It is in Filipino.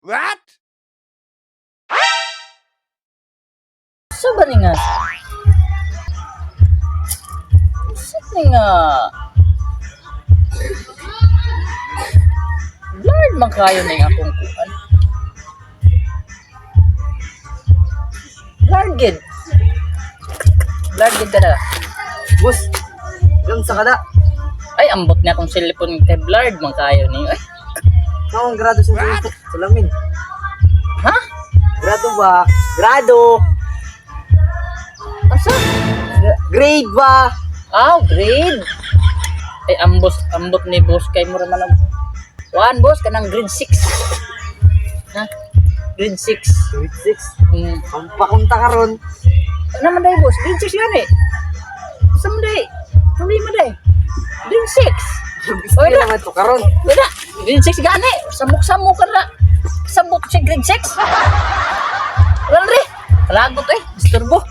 What? Sa ba ni nga? Sa ni nga? Lord, man kayo na yung akong kuhan. Lord, gid. Lord, gid na. Boss, yung sa kada. Ay, ambot na akong cellphone kay Blard, man kayo ni. Ay, Nakong grado sa salamin. ha? Grado ba? Grado! Asa? Grade ba? Grade. Ay, ambot ni boss kay mo raman og kuan boss kanang grade 6. Ha? Grade 6. Grade 6. Ang pakunta ka ron. Ano man day boss? Grade 6 yan eh. Asa man day? Tuloy man day. Grade 6. Gusto naman to ka ron. Wala. Grade 6 gani. Samok-samok ka na. Samok siya grade 6. Wala rin. Kalagot eh. Disturbo.